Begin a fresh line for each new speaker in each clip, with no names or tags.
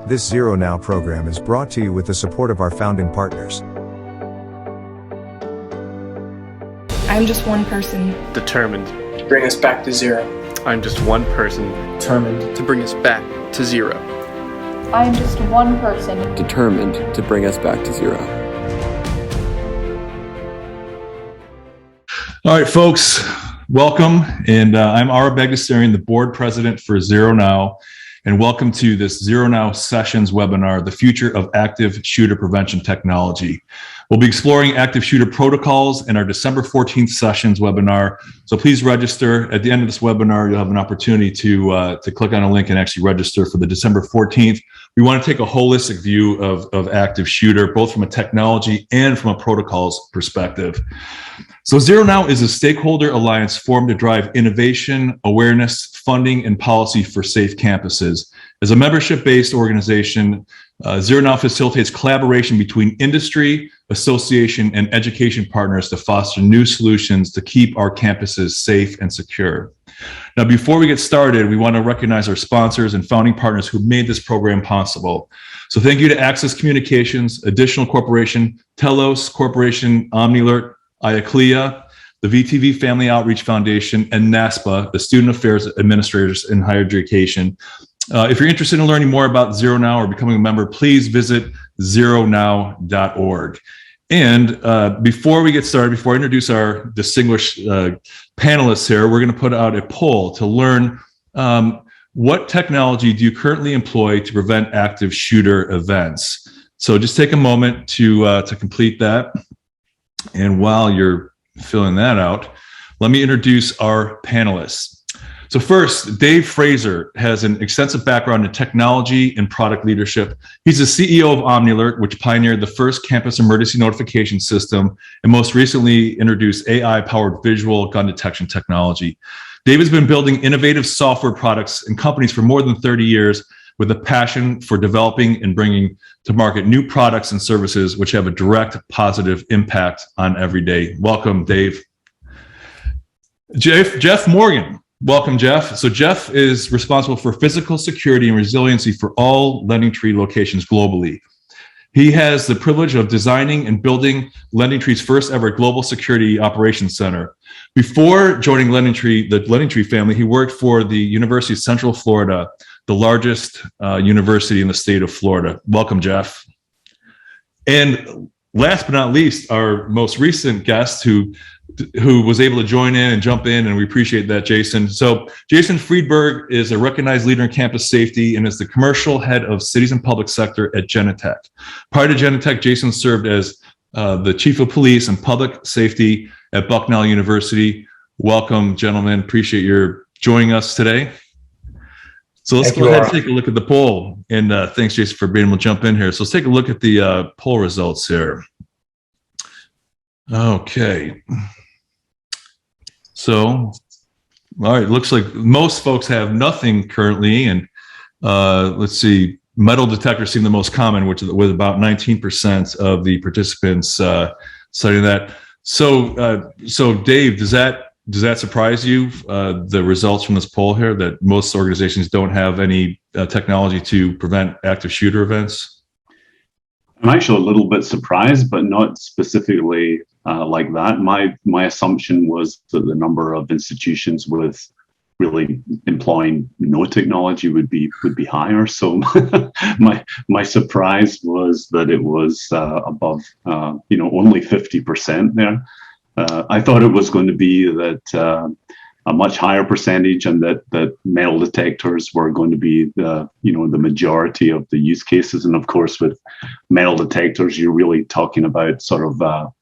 This ZeroNow program is brought to you with the support of our founding partners.
I'm just one person.
Determined
to bring us back to zero.
I'm just one person.
Determined
to bring us back to zero.
I am just one person.
Determined to bring us back to zero.
All right, folks, welcome. And I'm Ara Bagdasarian, the board president for ZeroNow. And welcome to this ZeroNow Sessions webinar, The Future of Active Shooter Prevention Technology. We'll be exploring active shooter protocols in our December 14th Sessions webinar. So please register. At the end of this webinar, you'll have an opportunity to click on a link and actually register for the December 14th. We want to take a holistic view of active shooter, both from a technology and from a protocols perspective. So ZeroNow is a stakeholder alliance formed to drive innovation, awareness, funding, and policy for safe campuses. As a membership-based organization, ZeroNow facilitates collaboration between industry, association, and education partners to foster new solutions to keep our campuses safe and secure. Now, before we get started, we want to recognize our sponsors and founding partners who made this program possible. So thank you to Access Communications, Additional Corporation, Telos Corporation, Omnilert, IACLEA, the VTV Family Outreach Foundation, and NASPA, the Student Affairs Administrators in Higher Education. If you're interested in learning more about ZeroNow or becoming a member, please visit zeronow.org. And before we get started, before I introduce our distinguished panelists here, we're going to put out a poll to learn what technology do you currently employ to prevent active shooter events. So just take a moment to complete that. And while you're filling that out, let me introduce our panelists. So first, Dave Fraser has an extensive background in technology and product leadership. He's the CEO of Omnilert, which pioneered the first campus emergency notification system and most recently introduced AI-powered visual gun detection technology. Dave has been building innovative software products and companies for more than 30 years with a passion for developing and bringing to market new products and services which have a direct positive impact on every day. Welcome, Dave. Jeff Morgan. Welcome, Jeff. So Jeff is responsible for physical security and resiliency for all LendingTree locations globally. He has the privilege of designing and building LendingTree's first ever global security operations center. Before joining LendingTree, the LendingTree family, he worked for the University of Central Florida, the largest university in the state of Florida. Welcome, Jeff. And last but not least, our most recent guest who was able to join in and jump in, and we appreciate that, Jason. So Jason Friedberg is a recognized leader in campus safety and is the commercial head of cities and public sector at Genetec. Prior to Genetec, Jason served as the chief of police and public safety at Bucknell University. Welcome, gentlemen. Appreciate your joining us today. So let's go ahead and take a look at the poll. And thanks, Jason, for being able to jump in here. So let's take a look at the poll results here. Okay. So, all right, it looks like most folks have nothing currently. And let's see, metal detectors seem the most common, with about 19% of the participants citing that. So Dave, does that surprise you, the results from this poll here, that most organizations don't have any technology to prevent active shooter events?
I'm actually a little bit surprised, but not specifically like that. My assumption was that the number of institutions with really employing no technology would be higher. So my surprise was that it was above only 50% there. I thought it was going to be that a much higher percentage, and that metal detectors were going to be the majority of the use cases. And of course, with metal detectors, you're really talking about sort of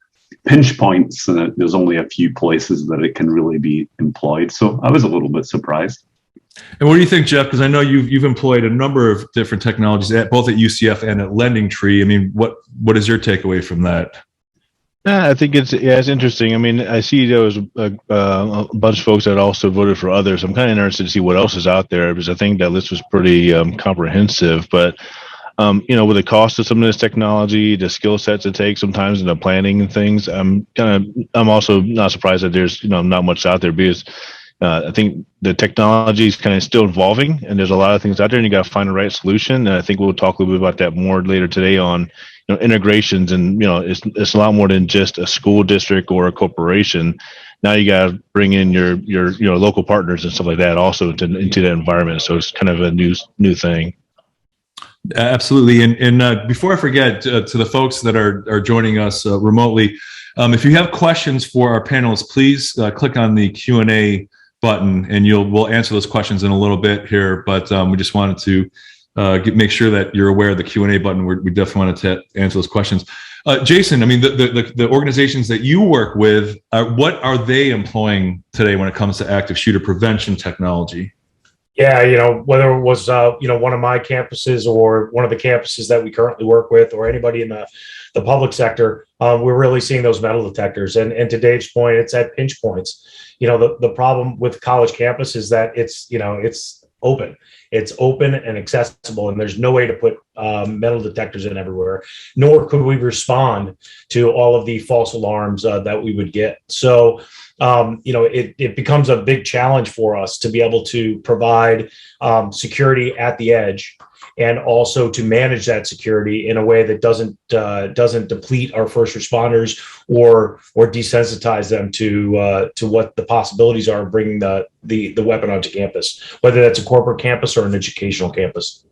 pinch points, and there's only a few places that it can really be employed. So I was a little bit surprised.
And what do you think, Jeff? Because I know you've employed a number of different technologies both at UCF and at LendingTree. I mean, what is your takeaway from that?
Yeah, I think it's interesting. I mean, I see there was a bunch of folks that also voted for others. I'm kind of interested to see what else is out there, because I think that list was pretty comprehensive. But with the cost of some of this technology, the skill sets it takes sometimes in the planning and things, I'm also not surprised that there's not much out there, because I think the technology is kind of still evolving, and there's a lot of things out there, and you got to find the right solution. And I think we'll talk a little bit about that more later today on integrations, and it's a lot more than just a school district or a corporation. Now you got to bring in your local partners and stuff like that also into that environment. So it's kind of a new thing.
Absolutely. And before I forget, to the folks that are joining us remotely, if you have questions for our panelists, please click on the Q&A button, and we'll answer those questions in a little bit here. But we just wanted to make sure that you're aware of the Q&A button. We definitely wanted to answer those questions. Jason, I mean, the organizations that you work with, what are they employing today when it comes to active shooter prevention technology?
Yeah, whether it was, one of my campuses or one of the campuses that we currently work with, or anybody in the public sector, we're really seeing those metal detectors. And to Dave's point, it's at pinch points. The problem with college campus is that it's open. It's open and accessible, and there's no way to put metal detectors in everywhere, nor could we respond to all of the false alarms that we would get. So, it becomes a big challenge for us to be able to provide security at the edge, and also to manage that security in a way that doesn't deplete our first responders or desensitize them to what the possibilities are of bringing the weapon onto campus, whether that's a corporate campus or an educational campus.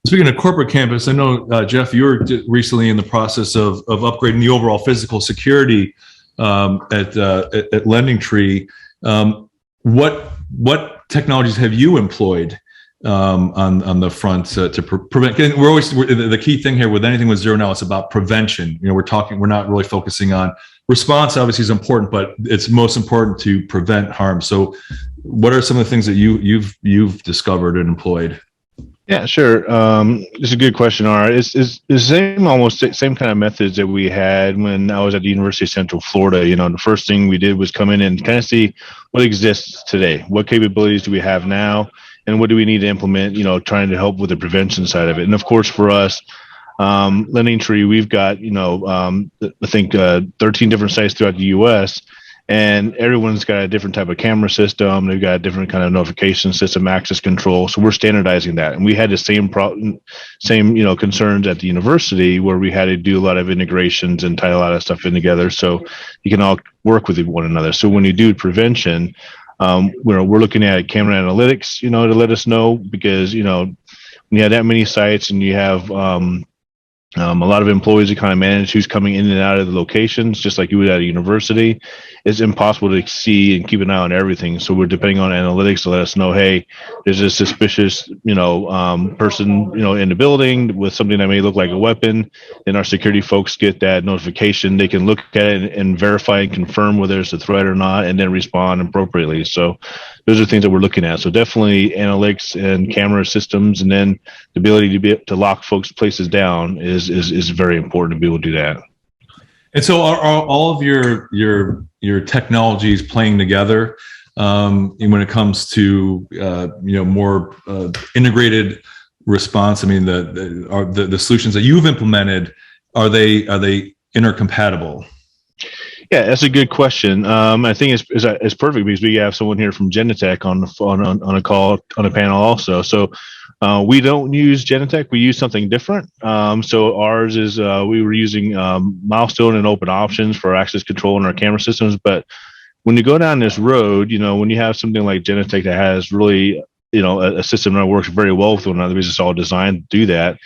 Speaking of corporate campus, I know, Jeff, you were recently in the process of upgrading the overall physical security at LendingTree. What technologies have you employed on the front to prevent? The key thing here with anything with ZeroNow, it's about prevention. We're not really focusing on response. Obviously is important, but it's most important to prevent harm. So what are some of the things that you've discovered and employed?
Yeah, sure. It's a good question. All right, it's the same kind of methods that we had when I was at the University of Central Florida. The first thing we did was come in and kind of see what exists today. What capabilities do we have now, and what do we need to implement? Trying to help with the prevention side of it. And of course, for us, LendingTree, we've got I think 13 different sites throughout the U.S. And everyone's got a different type of camera system. They've got a different kind of notification system, access control. So we're standardizing that. And we had the same concerns at the university, where we had to do a lot of integrations and tie a lot of stuff in together so you can all work with one another. So when you do prevention, we're looking at camera analytics, to let us know, because, when you have that many sites and you have a lot of employees to kind of manage who's coming in and out of the locations, just like you would at a university, it's impossible to see and keep an eye on everything. So we're depending on analytics to let us know, hey, there's a suspicious, person, in the building with something that may look like a weapon. Then our security folks get that notification. They can look at it and verify and confirm whether it's a threat or not, and then respond appropriately. So those are things that we're looking at. So definitely analytics and camera systems, and then the ability to lock folks' places down is very important to be able to do that.
And so are all of your technologies playing together when it comes to more integrated response? I mean, the solutions that you've implemented, are they intercompatible?
Yeah, that's a good question. I think it's perfect because we have someone here from Genetec on a call, on a panel also. So we don't use Genetec. We use something different. So ours is we were using milestone and open options for access control in our camera systems. But when you go down this road, when you have something like Genetec that has really, a system that works very well with one another, because it's all designed to do that.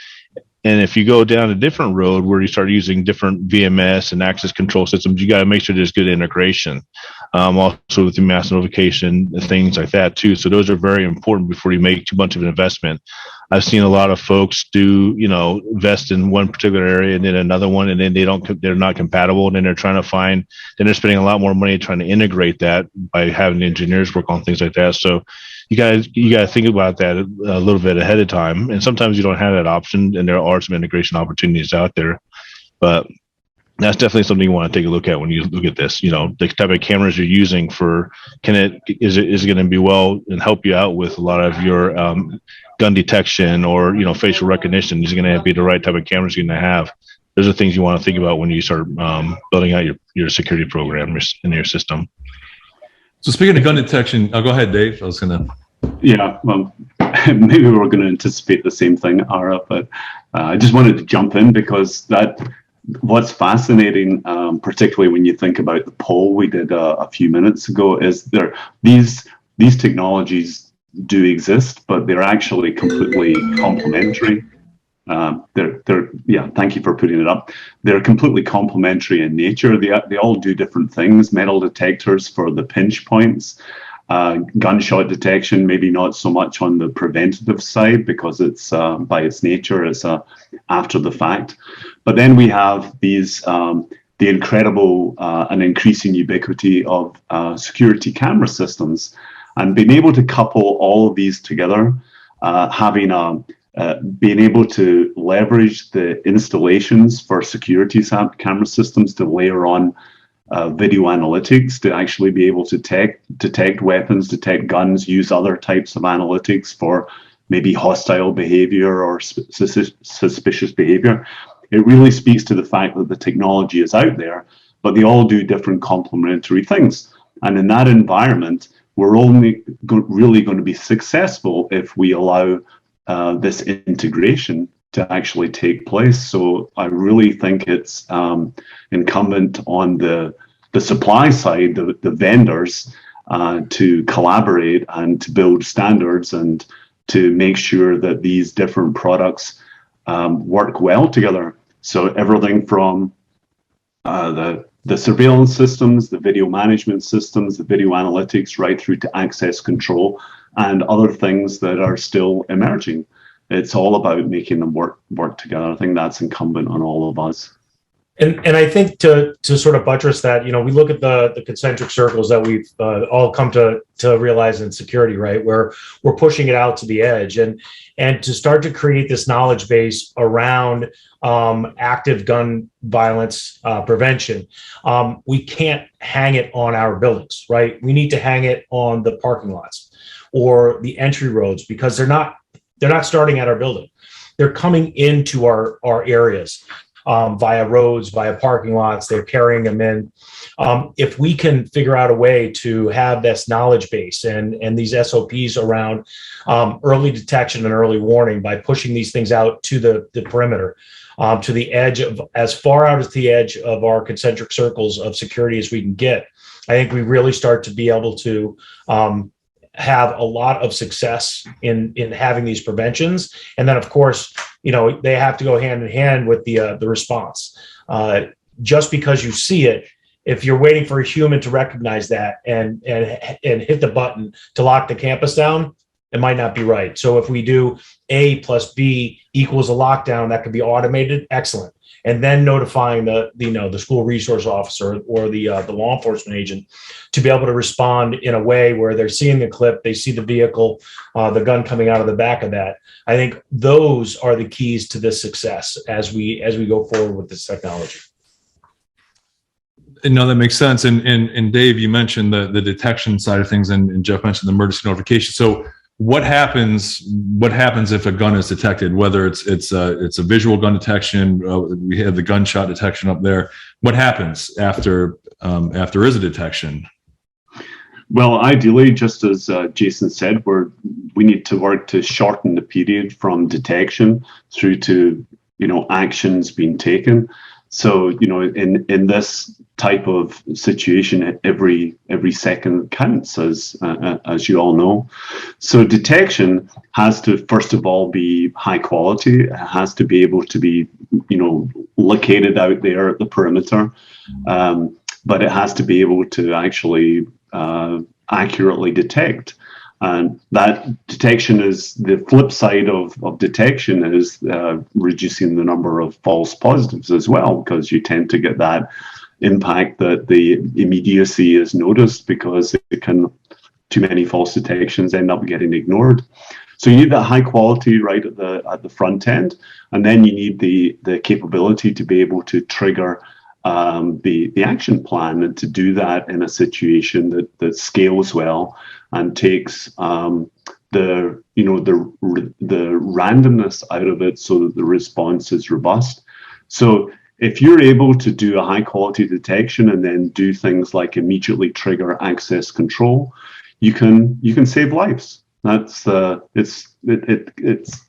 And if you go down a different road where you start using different VMS and access control systems, you got to make sure there's good integration. Also with the mass notification, things like that too. So those are very important before you make too much of an investment. I've seen a lot of folks do, invest in one particular area and then another one, and then they're not compatible. And then they're they're spending a lot more money trying to integrate that by having the engineers work on things like that. So you got to think about that a little bit ahead of time. And sometimes you don't have that option, and there are some integration opportunities out there. But that's definitely something you want to take a look at when you look at this. The type of cameras you're using is it going to be well and help you out with a lot of your gun detection or facial recognition? Is it going to be the right type of cameras you're going to have? Those are things you want to think about when you start building out your security program in your system.
So speaking of gun detection, go ahead, Dave. I was going to.
Yeah, well, maybe we're going to anticipate the same thing, Ara, but I just wanted to jump in because what's fascinating, particularly when you think about the poll we did a few minutes ago, is these technologies do exist, but they're actually completely complementary. Thank you for putting it up. They're completely complementary in nature. They all do different things. Metal detectors for the pinch points. Gunshot detection, maybe not so much on the preventative side because it's by its nature, it's after the fact. But then we have these the incredible and increasing ubiquity of security camera systems, and being able to couple all of these together, being able to leverage the installations for security camera systems to layer on video analytics to actually be able to detect weapons, detect guns, use other types of analytics for maybe hostile behavior or suspicious behavior. It really speaks to the fact that the technology is out there, but they all do different complementary things. And in that environment, we're only really going to be successful if we allow this integration to actually take place. So I really think it's incumbent on the supply side, the vendors, to collaborate and to build standards and to make sure that these different products work well together. So everything from the surveillance systems, the video management systems, the video analytics, right through to access control and other things that are still emerging. It's all about making them work together. I think that's incumbent on all of us.
And I think to sort of buttress that, we look at the concentric circles that we've all come to realize in security, right? Where we're pushing it out to the edge and to start to create this knowledge base around active gun violence prevention. We can't hang it on our buildings, right? We need to hang it on the parking lots or the entry roads because they're not starting at our building. They're coming into our areas. Via roads, via parking lots, they're carrying them in. If we can figure out a way to have this knowledge base and these SOPs around early detection and early warning by pushing these things out to the perimeter, to the edge of as far out as the edge of our concentric circles of security as we can get, I think we really start to be able to have a lot of success in having these preventions. And then, of course, they have to go hand in hand with the response. Just because you see it, if you're waiting for a human to recognize that and hit the button to lock the campus down, it might not be right. So if we do A plus B equals a lockdown, that could be automated. Excellent. And then notifying the school resource officer or the law enforcement agent to be able to respond in a way where they're seeing the clip, they see the vehicle, the gun coming out of the back of that. I think those are the keys to this success as we go forward with this technology.
No, that makes sense. And Dave, you mentioned the detection side of things, and Jeff mentioned the emergency notification. So what happens if a gun is detected, whether it's a visual gun detection, we have the gunshot detection up there. What happens after there is a detection?
Well, ideally, just as Jason said, we need to work to shorten the period from detection through to actions being taken. So in this type of situation, every second counts, as you all know. So detection has to first of all be high quality. It has to be able to be located out there at the perimeter, but it has to be able to actually accurately detect. And that detection is the flip side of detection is reducing the number of false positives as well, because you tend to get that impact that the immediacy is noticed because too many false detections end up getting ignored. So you need that high quality right at the front end, and then you need the capability to be able to trigger the action plan, and to do that in a situation that scales well and takes the randomness out of it so that the response is robust. So if you're able to do a high quality detection and then do things like immediately trigger access control, you can save lives. That's it's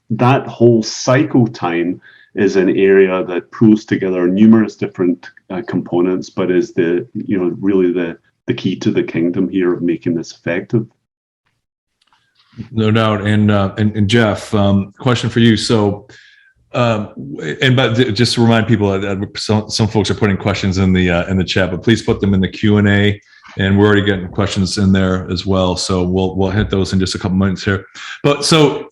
that whole cycle time is an area that pulls together numerous different components, but is really the key to the kingdom here of making this effective.
No doubt. And Jeff, question for you. So, but just to remind people that some folks are putting questions in the chat, but please put them in the Q&A, and we're already getting questions in there as well. So we'll hit those in just a couple minutes here. But so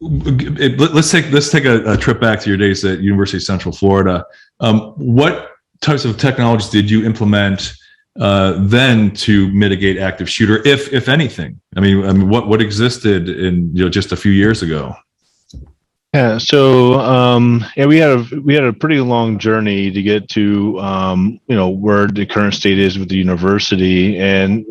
let's take a trip back to your days at University of Central Florida. What types of technologies did you implement then to mitigate active shooter, if anything? I mean, what existed in just a few years ago?
Yeah, so we had a pretty long journey to get to where the current state is with the university, and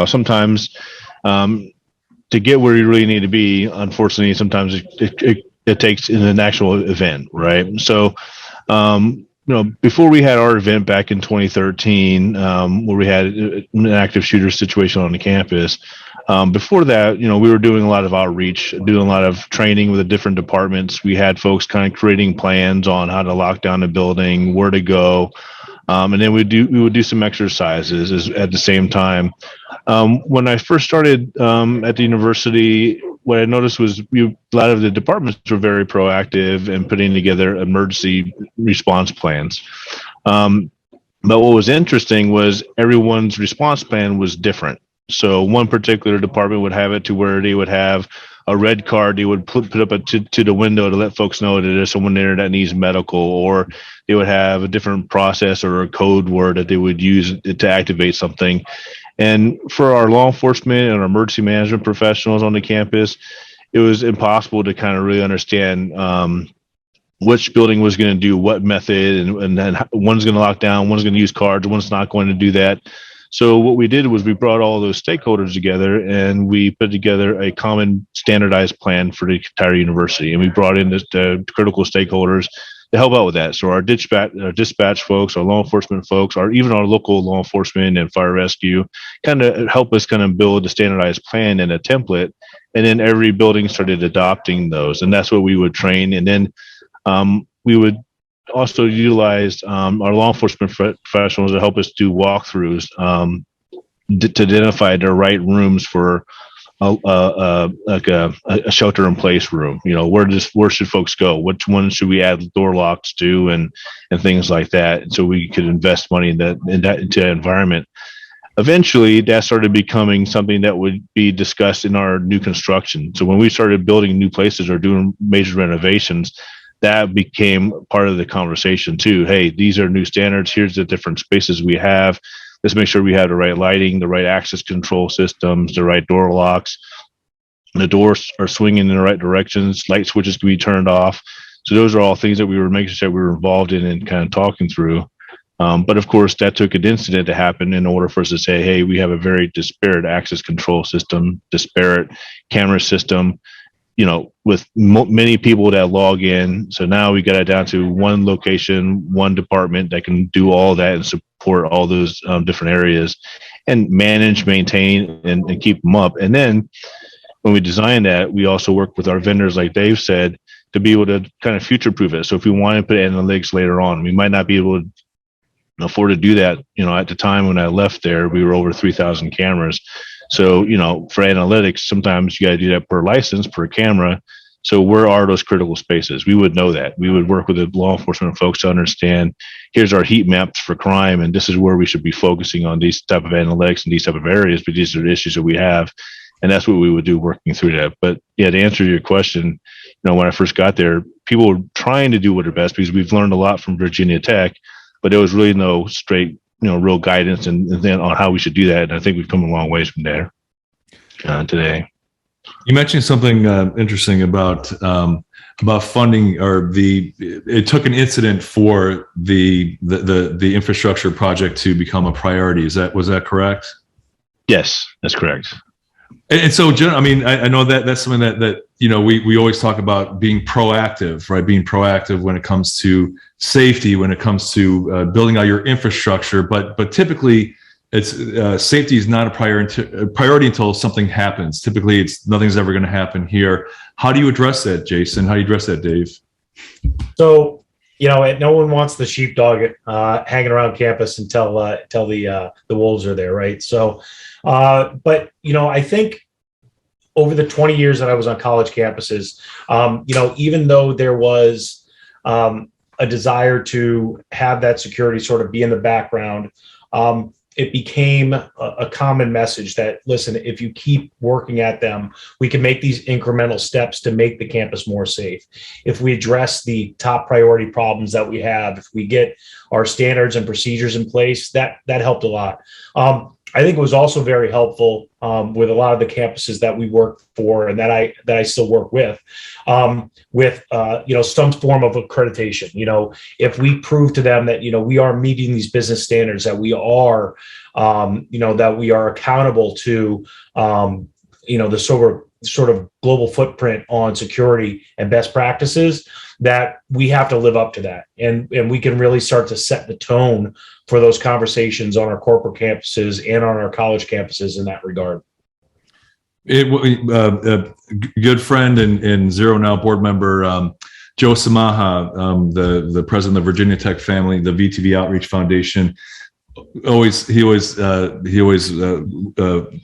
sometimes to get where you really need to be, unfortunately, sometimes it takes an actual event, right? So before we had our event back in 2013, where we had an active shooter situation on the campus, before that, we were doing a lot of outreach, doing a lot of training with the different departments. We had folks kind of creating plans on how to lock down the building, where to go, and then we would do some exercises at the same time. When I first started at the university, what I noticed was a lot of the departments were very proactive in putting together emergency response plans. But what was interesting was everyone's response plan was different. So one particular department would have it to where they would have a red card they would put up to the window to let folks know that there's someone there that needs medical, or they would have a different process or a code word that they would use to activate something. And for our law enforcement and our emergency management professionals on the campus, it was impossible to kind of really understand which building was going to do what method, and then one's going to lock down, one's going to use cards, one's not going to do that. So what we did was we brought all those stakeholders together, and we put together a common standardized plan for the entire university. And we brought in the critical stakeholders to help out with that. So our dispatch folks, our law enforcement folks, or even our local law enforcement and fire rescue kind of help us kind of build a standardized plan and a template. And then every building started adopting those. And that's what we would train. And then we would also utilize our law enforcement professionals to help us do walkthroughs to identify the right rooms for a shelter in place room. Where should folks go? Which one should we add door locks to, and things like that. And so we could invest money into that environment. Eventually, that started becoming something that would be discussed in our new construction. So when we started building new places or doing major renovations, that became part of the conversation too. Hey, these are new standards. Here's the different spaces we have. Let's make sure we have the right lighting, the right access control systems, the right door locks. The doors are swinging in the right directions. Light switches can be turned off. So those are all things that we were making sure we were involved in and kind of talking through. But of course, that took an incident to happen in order for us to say, hey, we have a very disparate access control system, disparate camera system, with many people that log in. So now we got it down to one location, one department that can do all that and support all those different areas and manage, maintain, and keep them up. And then when we designed that, we also worked with our vendors, like Dave said, to be able to kind of future-proof it. So if we want to put analytics later on, we might not be able to afford to do that. At the time when I left there, we were over 3,000 cameras. So, for analytics, sometimes you got to do that per license, per camera. So where are those critical spaces? We would know that. We would work with the law enforcement folks to understand, here's our heat maps for crime, and this is where we should be focusing on these type of analytics and these type of areas, but these are the issues that we have. And that's what we would do working through that. But yeah, to answer your question, when I first got there, people were trying to do what their best, because we've learned a lot from Virginia Tech, but there was really no straight real guidance and then on how we should do that. And I think we've come a long ways from there today.
You mentioned something interesting about funding, or it took an incident for the infrastructure project to become a priority. Was that correct?
Yes, that's correct.
And so, I mean, I know that that's something that we always talk about being proactive, right? Being proactive when it comes to safety, when it comes to building out your infrastructure. But typically, it's safety is not a priority until something happens. Typically, nothing's ever going to happen here. How do you address that, Jason? How do you address that, Dave? So,
no one wants the sheepdog hanging around campus until the wolves are there, right? So, but I think over the 20 years that I was on college campuses, even though there was a desire to have that security sort of be in the background, it became a common message that, listen, if you keep working at them, we can make these incremental steps to make the campus more safe. If we address the top priority problems that we have, if we get our standards and procedures in place, that helped a lot. I think it was also very helpful with a lot of the campuses that we work for and that I still work with some form of accreditation. If we prove to them that we are meeting these business standards, that we are that we are accountable to the sort of global footprint on security and best practices, that we have to live up to that, and we can really start to set the tone for those conversations on our corporate campuses and on our college campuses in that regard.
A good friend and ZeroNow board member, Joe Samaha, the president of the Virginia Tech family, the VTV Outreach Foundation, he always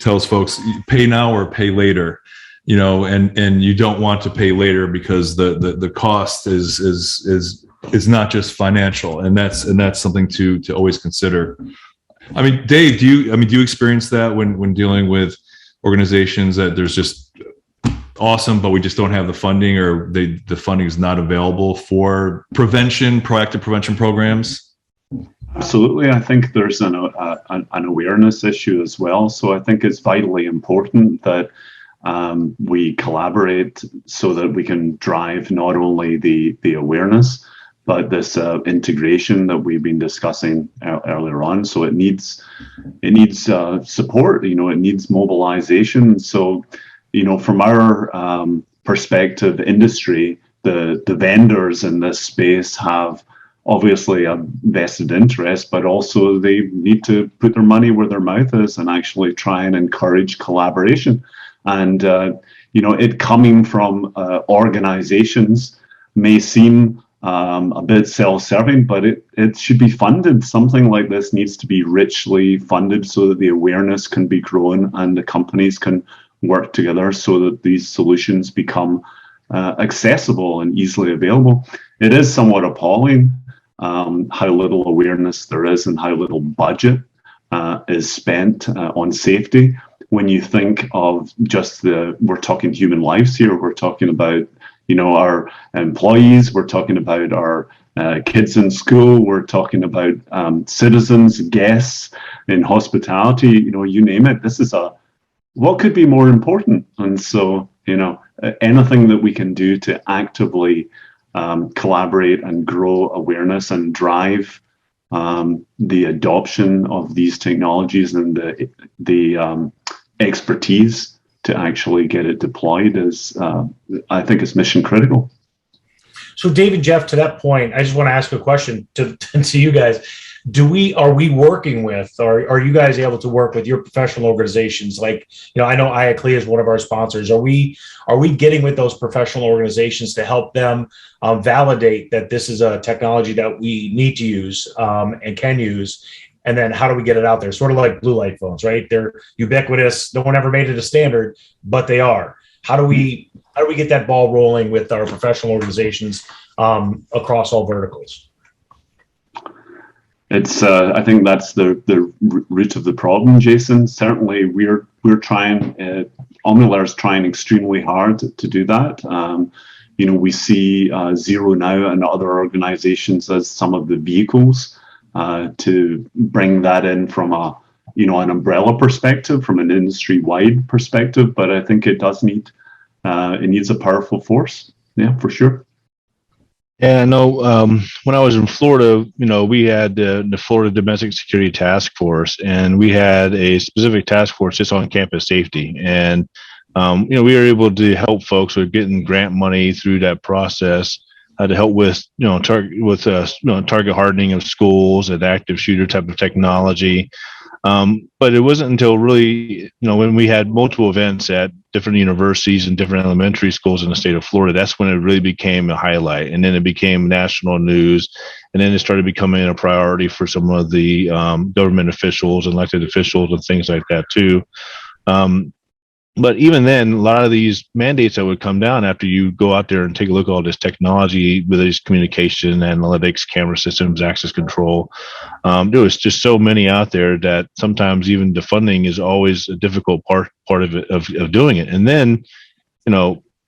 tells folks, pay now or pay later. And you don't want to pay later because the cost is not just financial, and that's something to always consider. I mean, Dave, do you experience that when dealing with organizations that there's just awesome, but we just don't have the funding, or the funding is not available for proactive prevention programs?
Absolutely. I think there's an awareness issue as well. So I think it's vitally important that we collaborate so that we can drive not only the awareness, but this integration that we've been discussing earlier on. So it needs support. It needs mobilization. So from our perspective, industry, the vendors in this space have obviously a vested interest, but also they need to put their money where their mouth is and actually try and encourage collaboration. And it coming from organizations may seem a bit self-serving, but it should be funded. Something like this needs to be richly funded so that the awareness can be grown and the companies can work together so that these solutions become accessible and easily available. It is somewhat appalling how little awareness there is and how little budget is spent on safety. When you think of just we're talking human lives here, we're talking about our employees, we're talking about our kids in school, we're talking about citizens, guests in hospitality, you name it. This is what could be more important? And so, anything that we can do to actively collaborate and grow awareness and drive the adoption of these technologies and the expertise to actually get it deployed is, I think, is mission critical.
So, Dave and Jeff, to that point, I just want to ask a question to you guys. Are we working with, or are you guys able to work with your professional organizations? Like, I know IACLEA is one of our sponsors. Are we getting with those professional organizations to help them validate that this is a technology that we need to use and can use? And then how do we get it out there? Sort of like blue light phones, right? They're ubiquitous. No one ever made it a standard, but they are. How do we get that ball rolling with our professional organizations across all verticals?
It's I think that's the root of the problem, Jason. Certainly, we're trying. Omnilert is trying extremely hard to do that. We see ZeroNow and other organizations as some of the vehicles to bring that in from an umbrella perspective, from an industry-wide perspective. But I think it does need it needs a powerful force. Yeah, for sure.
Yeah, no. When I was in Florida, we had the Florida Domestic Security Task Force, and we had a specific task force just on campus safety. And we were able to help folks with getting grant money through that process, to help with target hardening of schools and active shooter type of technology. But it wasn't until really, when we had multiple events at different universities and different elementary schools in the state of Florida, that's when it really became a highlight. And then it became national news. And then it started becoming a priority for some of the government officials, elected officials, and things like that too. But even then, a lot of these mandates that would come down after you go out there and take a look at all this technology with these communication, analytics, camera systems, access control, there was just so many out there that sometimes even the funding is always a difficult part of it, of doing it. And then,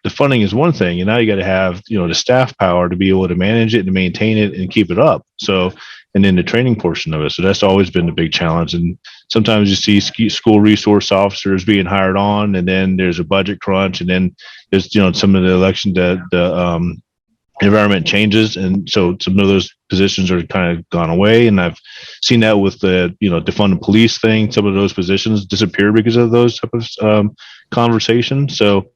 the funding is one thing, and now you got to have, the staff power to be able to manage it and maintain it and keep it up. So, and then the training portion of it. So that's always been the big challenge. And sometimes you see school resource officers being hired on, and then there's a budget crunch, and then there's, some of the election, the environment changes. And so some of those positions are kind of gone away. And I've seen that with the, defund the police thing. Some of those positions disappear because of those type of conversations. So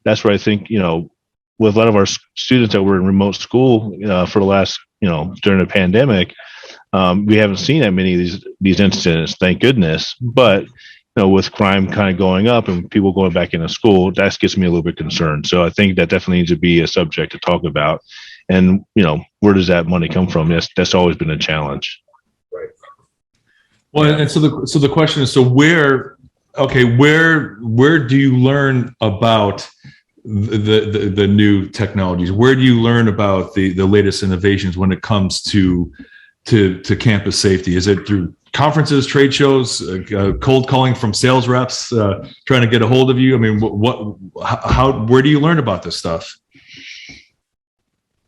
that's where I think, with a lot of our students that were in remote school for the last, during the pandemic, we haven't seen that many of these incidents, thank goodness. But with crime kind of going up and people going back into school, that gets me a little bit concerned. So I think that definitely needs to be a subject to talk about. And where does that money come from? That's always been a challenge.
Right.
Well, and so the question is, so where do you learn about the new technologies? Where do you learn about the latest innovations when it comes to campus safety? Is it through conferences, trade shows, cold calling from sales reps trying to get a hold of you? I mean, where do you learn about this stuff?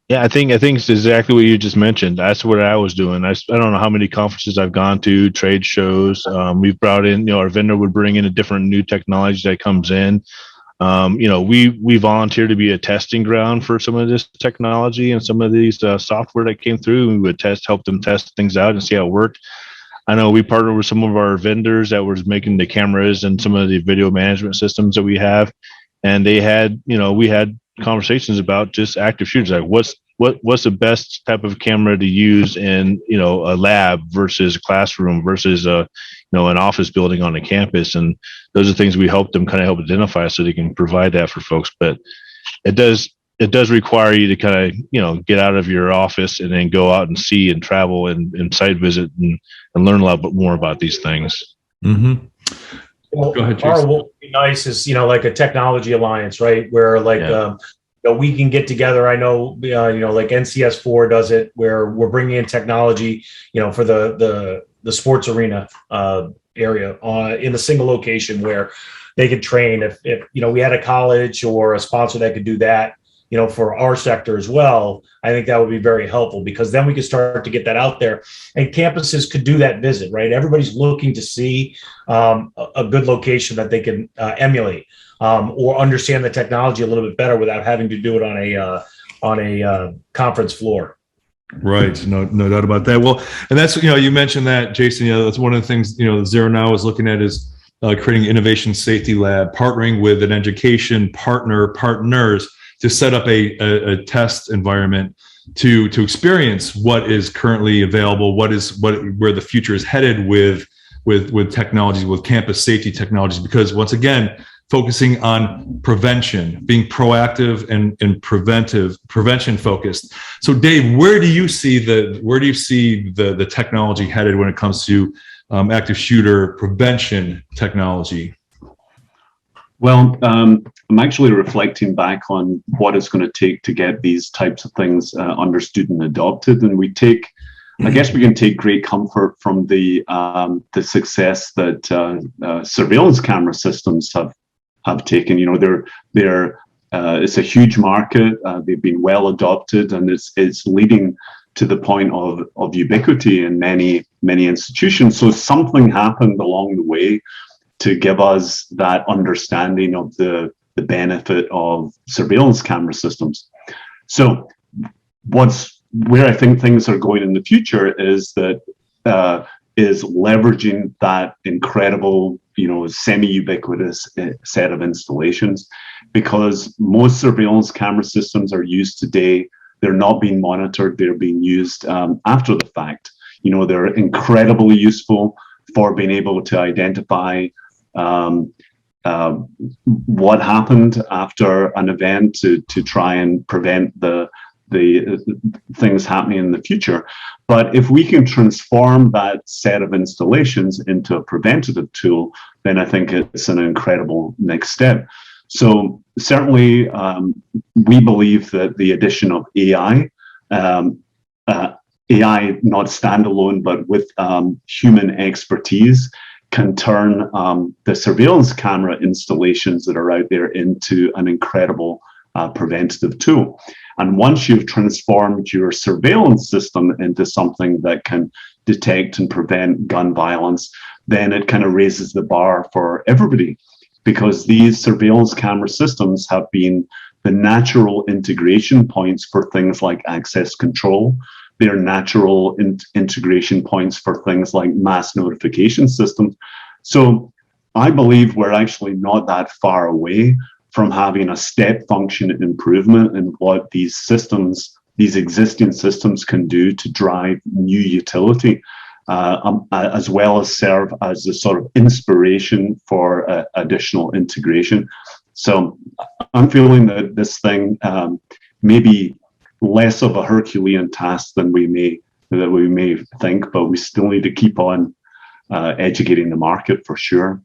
Yeah, I think it's exactly what you just mentioned. That's what I was doing. I don't know how many conferences I've gone to, trade shows. We've brought in, our vendor would bring in a different new technology that comes in. We volunteer to be a testing ground for some of this technology and some of these software that came through. We would help them test things out and see how it worked. I know we partnered with some of our vendors that was making the cameras and some of the video management systems that we have. And they had, we had conversations about just active shooters, like what's the best type of camera to use in, a lab versus a classroom versus an office building on a campus. And those are things we help them kind of help identify so they can provide that for folks. But it does require you to kind of, get out of your office and then go out and see and travel and site visit and learn a lot more about these things.
Mm-hmm.
Well,
go ahead, Jason.
What would be nice is, like a technology alliance, right? Where we can get together. I know, like NCS4 does it, where we're bringing in technology, for the sports arena area in a single location where they could train. If we had a college or a sponsor that could do that, for our sector as well, I think that would be very helpful, because then we could start to get that out there, and campuses could do that visit, right? Everybody's looking to see a good location that they can emulate or understand the technology a little bit better without having to do it on a conference floor.
Right. No doubt about that. Well, and that's, you mentioned that, Jason, that's one of the things, ZeroNow is looking at is creating an innovation safety lab, partnering with an education partners to set up a test environment to experience what is currently available, where the future is headed with technologies, with campus safety technologies, because once again, focusing on prevention, being proactive and prevention focused. So Dave, where do you see the technology headed when it comes to active shooter prevention technology?
Well, I'm actually reflecting back on what it's going to take to get these types of things understood and adopted. And I guess we can take great comfort from the success that surveillance camera systems have taken. It's a huge market. They've been well adopted, and it's leading to the point of ubiquity in many institutions. So something happened along the way to give us that understanding of the benefit of surveillance camera systems. So where I think things are going in the future is that is leveraging that incredible, semi-ubiquitous set of installations, because most surveillance camera systems are used today. They're not being monitored. They're being used after the fact. They're incredibly useful for being able to identify what happened after an event to try and prevent the things happening in the future. But if we can transform that set of installations into a preventative tool, then I think it's an incredible next step. So certainly, we believe that the addition of AI, AI not standalone, but with human expertise, can turn the surveillance camera installations that are out there into an incredible preventative tool. And once you've transformed your surveillance system into something that can detect and prevent gun violence, then it kind of raises the bar for everybody, because these surveillance camera systems have been the natural integration points for things like access control. They're natural integration points for things like mass notification systems. So I believe we're actually not that far away from having a step function improvement in what these systems, these existing systems, can do to drive new utility, as well as serve as a sort of inspiration for additional integration. So I'm feeling that this thing may be less of a Herculean task than we may think, but we still need to keep on educating the market for sure.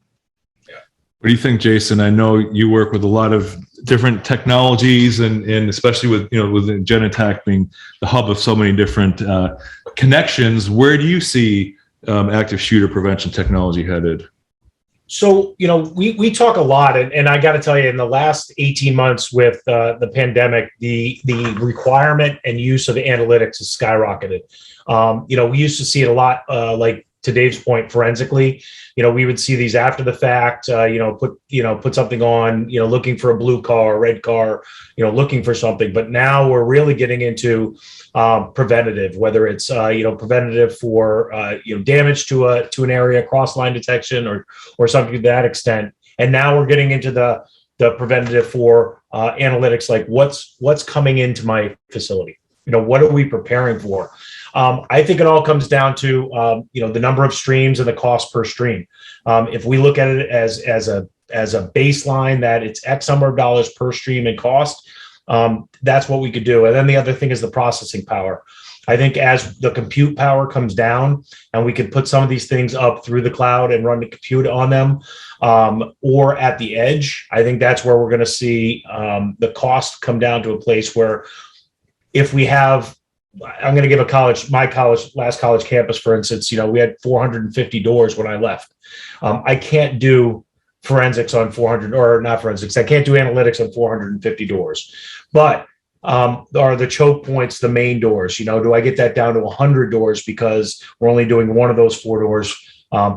What do you think, Jason? I know you work with a lot of different technologies, and especially with within Genetec being the hub of so many different connections. Where do you see active shooter prevention technology headed?
So, we talk a lot, and I got to tell you, in the last 18 months with the pandemic, the requirement and use of analytics has skyrocketed. We used to see it a lot, like to Dave's point, forensically. We would see these after the fact, put something on, looking for a blue car, red car, looking for something. But now we're really getting into preventative, whether it's, preventative for, damage to an area, cross-line detection or something to that extent. And now we're getting into the preventative for analytics, like what's coming into my facility. What are we preparing for? I think it all comes down to, the number of streams and the cost per stream. If we look at it as a baseline that it's X number of dollars per stream in cost, that's what we could do. And then the other thing is the processing power. I think as the compute power comes down and we can put some of these things up through the cloud and run the compute on them, or at the edge, I think that's where we're going to see the cost come down to a place where if we have, I'm going to give last college campus, for instance, we had 450 doors when I left. I can't do forensics on 400, or not forensics. I can't do analytics on 450 doors, but are the choke points the main doors? Do I get that down to 100 doors because we're only doing one of those 4 doors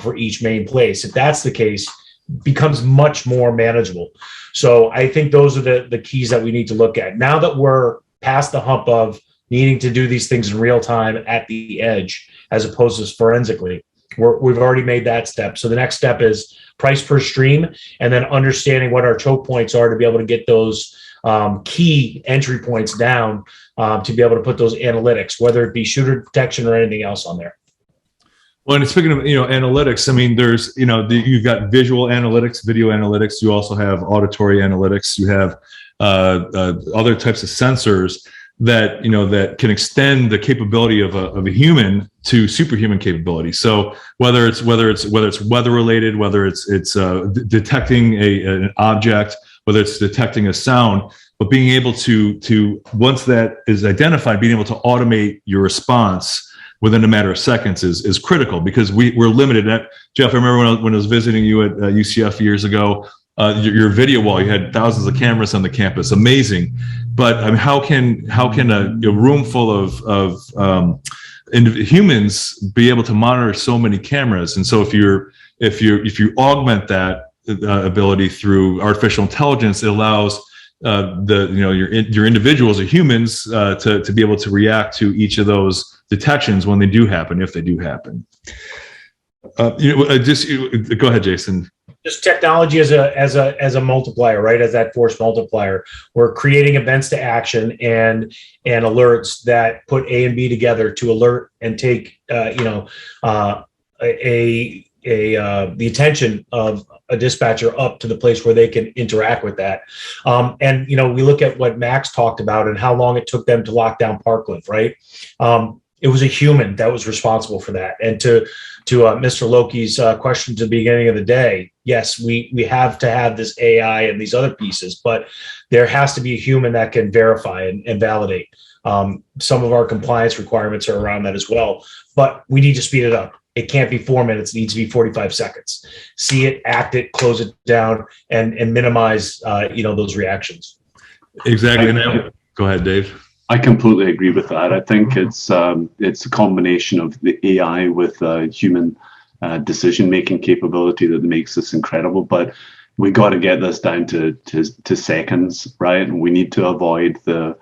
for each main place? If that's the case, it becomes much more manageable. So I think those are the keys that we need to look at. Now that we're past the hump of needing to do these things in real time at the edge, as opposed to forensically, we've already made that step. So the next step is price per stream, and then understanding what our choke points are to be able to get those key entry points down to be able to put those analytics, whether it be shooter detection or anything else on there.
Well, and speaking of analytics, I mean, there's you've got visual analytics, video analytics. You also have auditory analytics. You have other types of sensors that that can extend the capability of a human to superhuman capability. So whether it's weather related, whether it's detecting an object, whether it's detecting a sound, but being able to once that is identified, being able to automate your response within a matter of seconds is critical, because we're limited. Jeff, I remember when I was visiting you at UCF years ago. Your video wall, you had thousands of cameras on the campus, amazing. But I mean, how can a room full of humans be able to monitor so many cameras? And so if you augment that ability through artificial intelligence, it allows your individuals or humans to be able to react to each of those detections when they do happen, if they do happen. Go ahead, Jason.
Just technology as a multiplier, right? As that force multiplier, we're creating events to action and alerts that put A and B together to alert and take the attention of a dispatcher up to the place where they can interact with that. We look at what Max talked about and how long it took them to lock down Parkland, right? It was a human that was responsible for that. And to Mr. Loki's question at the beginning of the day, yes, we have to have this AI and these other pieces, but there has to be a human that can verify and validate. Some of our compliance requirements are around that as well, but we need to speed it up. It can't be 4 minutes. It needs to be 45 seconds. See it, act it, close it down, and minimize those reactions.
Exactly. Go ahead, Dave.
I completely agree with that. I think it's a combination of the AI with human decision-making capability that makes this incredible. But we got to get this down to seconds, right? And we need to avoid the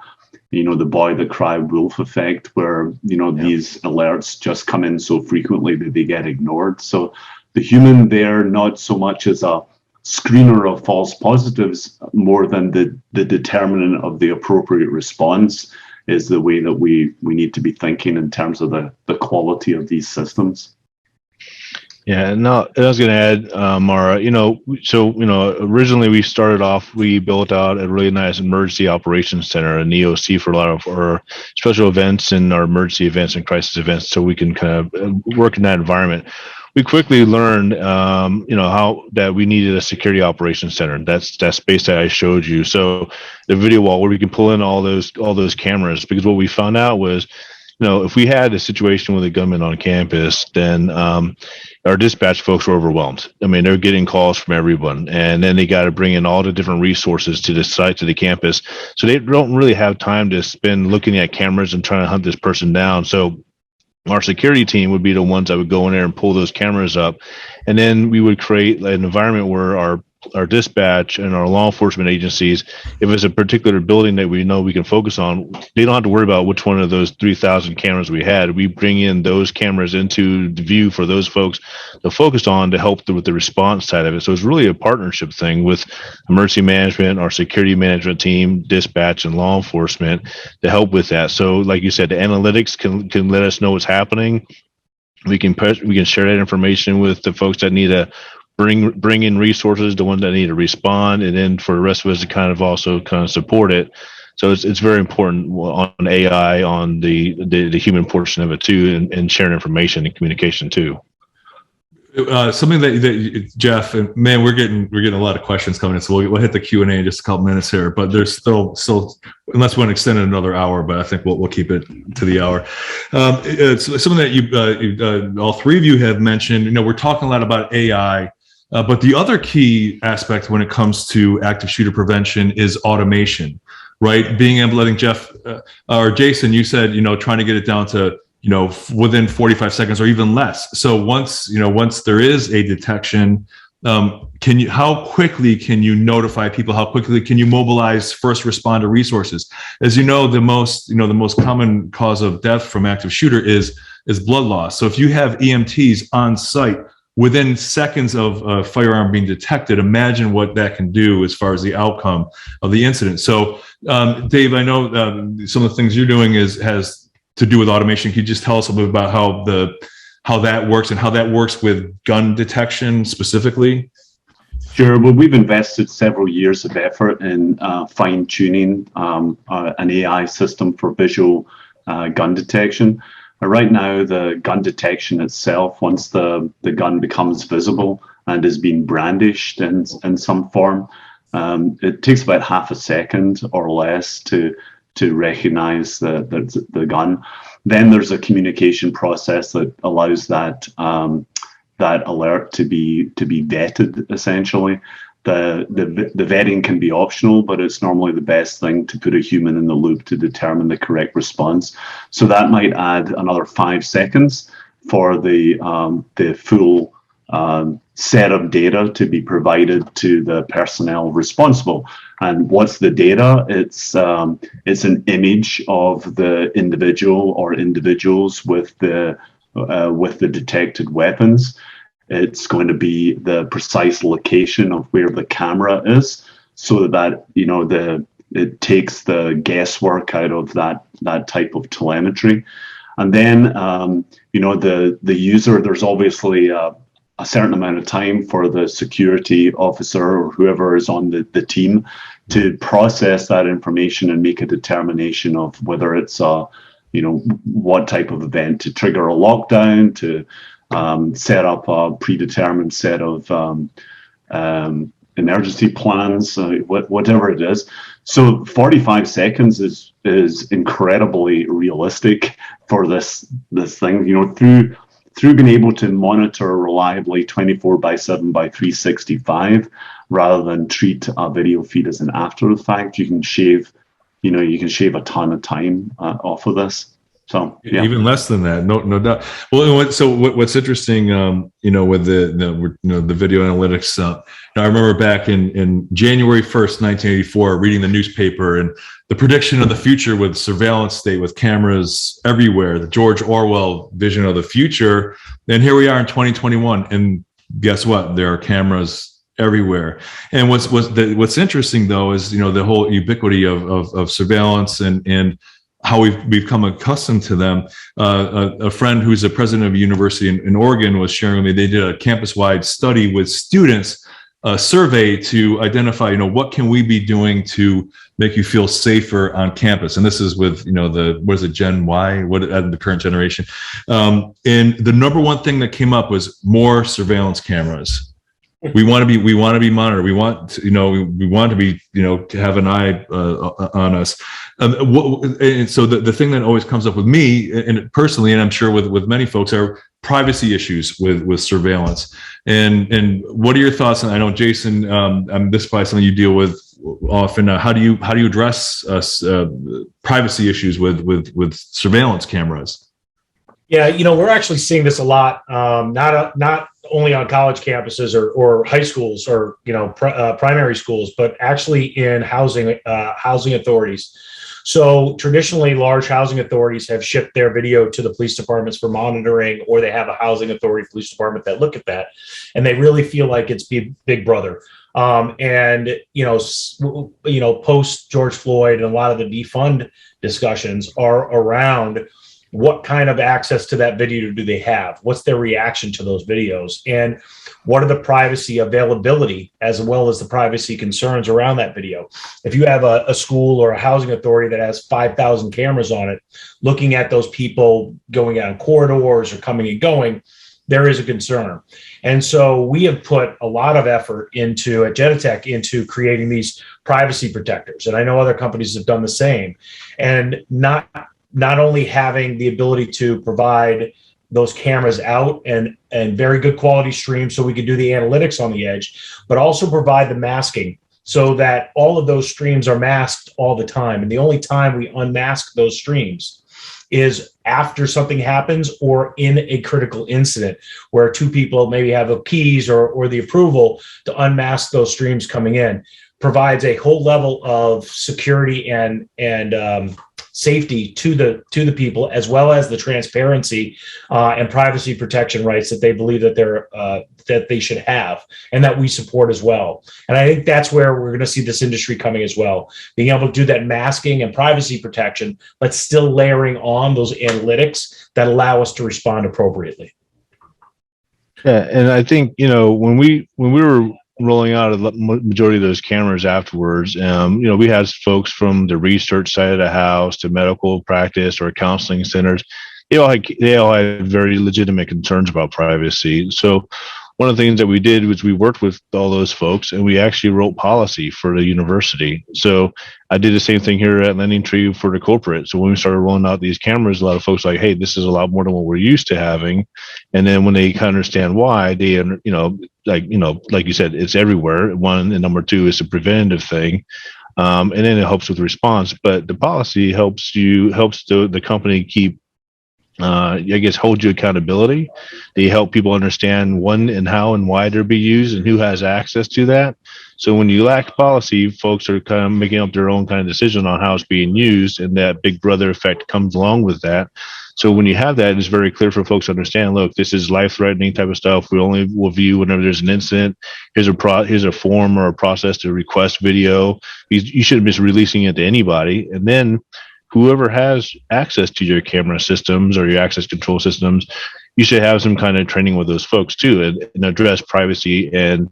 boy that cried wolf effect, where these alerts just come in so frequently that they get ignored. So the human there, not so much as a screener of false positives, more than the determinant of the appropriate response, is the way that we need to be thinking in terms of the quality of these systems.
Yeah, no, I was going to add, Mara, originally we built out a really nice emergency operations center, an EOC, for a lot of our special events and our emergency events and crisis events, so we can kind of work in that environment. We quickly learned, how that we needed a security operations center. That's that space that I showed you. So the video wall where we can pull in all those cameras, because what we found out was, if we had a situation with a gunman on campus, then our dispatch folks were overwhelmed. I mean, they're getting calls from everyone, and then they got to bring in all the different resources to the site, to the campus. So they don't really have time to spend looking at cameras and trying to hunt this person down. So our security team would be the ones that would go in there and pull those cameras up. And then we would create an environment where our dispatch and our law enforcement agencies, if it's a particular building that we know we can focus on, they don't have to worry about which one of those 3,000 cameras we had. We bring in those cameras into the view for those folks to focus on to help with the response side of it. So it's really a partnership thing with emergency management, our security management team, dispatch, and law enforcement to help with that. So like you said, the analytics can let us know what's happening. We can share that information with the folks that need to bring in resources, the ones that need to respond, and then for the rest of us to kind of support it. So it's very important on AI, on the human portion of it too, and sharing information and communication too.
Something that Jeff, and man, we're getting a lot of questions coming in, so we'll hit the Q&A in just a couple minutes here. But there's still unless we want to extend it another hour, but I think we'll keep it to the hour. It's something that you all three of you have mentioned. We're talking a lot about AI. But the other key aspect when it comes to active shooter prevention is automation, right? Being able, I think Jeff or Jason, you said, trying to get it down to, within 45 seconds or even less. So once there is a detection, how quickly can you notify people? How quickly can you mobilize first responder resources? As you know, the most common cause of death from active shooter is blood loss. So if you have EMTs on site within seconds of a firearm being detected, imagine what that can do as far as the outcome of the incident. So, Dave, I know some of the things you're doing has to do with automation. Can you just tell us a little bit about how that works and how that works with gun detection specifically?
Sure. Well, we've invested several years of effort in fine-tuning an AI system for visual gun detection. Right now, the gun detection itself, once the gun becomes visible and is being brandished in some form, it takes about half a second or less to recognize the gun. Then there's a communication process that allows that alert to be vetted, essentially. The vetting can be optional, but it's normally the best thing to put a human in the loop to determine the correct response. So that might add another 5 seconds for the full set of data to be provided to the personnel responsible. And what's the data? It's an image of the individual or individuals with the detected weapons. It's going to be the precise location of where the camera is, so that it takes the guesswork out of that type of telemetry. And then the user, there's obviously a certain amount of time for the security officer or whoever is on the team to process that information and make a determination of whether it's what type of event to trigger a lockdown, to set up a predetermined set of emergency plans, whatever it is. So 45 seconds is incredibly realistic for this thing. Through being able to monitor reliably 24/7 by 365, rather than treat a video feed as an after the fact, you can shave a ton of time off of this. So yeah.
Even less than that, no doubt. Well, what's interesting, with the video analytics. I remember back in January 1st, 1984, reading the newspaper and the prediction of the future with surveillance state, with cameras everywhere, the George Orwell vision of the future. And here we are in 2021, and guess what? There are cameras everywhere. And what's interesting though is the whole ubiquity of surveillance and how we've become accustomed to them. A friend who's a president of a university in Oregon was sharing with me, they did a campus-wide study with students, a survey to identify, what can we be doing to make you feel safer on campus? And this is with, what is it, Gen Y, the current generation. And the number one thing that came up was more surveillance cameras. We want to be monitored. We want to be, to have an eye on us. And so the thing that always comes up with me, and personally, and I'm sure with many folks, are privacy issues with surveillance. And what are your thoughts? And I know, Jason, this is probably something you deal with often. How do you address privacy issues with surveillance cameras?
Yeah, we're actually seeing this a lot, not only on college campuses or high schools or primary schools, but actually in housing authorities. So traditionally, large housing authorities have shipped their video to the police departments for monitoring, or they have a housing authority police department that look at that, and they really feel like it's Big Brother. Post George Floyd, and a lot of the defund discussions are around what kind of access to that video do they have? What's their reaction to those videos? And what are the privacy availability as well as the privacy concerns around that video? If you have a school or a housing authority that has 5,000 cameras on it, looking at those people going down corridors or coming and going, there is a concern. And so we have put a lot of effort at Genetec into creating these privacy protectors. And I know other companies have done the same. And not only having the ability to provide those cameras out and very good quality streams so we can do the analytics on the edge, but also provide the masking so that all of those streams are masked all the time. And the only time we unmask those streams is after something happens or in a critical incident where two people maybe have the keys or the approval to unmask those streams coming in. Provides a whole level of security and safety to the people, as well as the transparency and privacy protection rights that they believe that they should have, and that we support as well. And I think that's where we're going to see this industry coming as well, being able to do that masking and privacy protection, but still layering on those analytics that allow us to respond appropriately.
Yeah, and I think when we were rolling out a majority of those cameras afterwards, we had folks from the research side of the house to medical practice or counseling centers. They all had very legitimate concerns about privacy. So one of the things that we did was we worked with all those folks, and we actually wrote policy for the university. So I did the same thing here at LendingTree for the corporate. So when we started rolling out these cameras, a lot of folks were like, hey, this is a lot more than what we're used to having. And then when they kind of understand why, they, like you said, it's everywhere. One, and number two is a preventative thing. And then it helps with response. But the policy helps the company keep I guess, hold you accountability. They help people understand when and how and why they're being used and who has access to that. So when you lack policy, folks are kind of making up their own kind of decision on how it's being used, and that big brother effect comes along with that. So when you have that, it's very clear for folks to understand, look, this is life-threatening type of stuff. We only will view whenever there's an incident. Here's a form or a process to request video. You shouldn't be releasing it to anybody. And then whoever has access to your camera systems or your access control systems, you should have some kind of training with those folks too, and address privacy and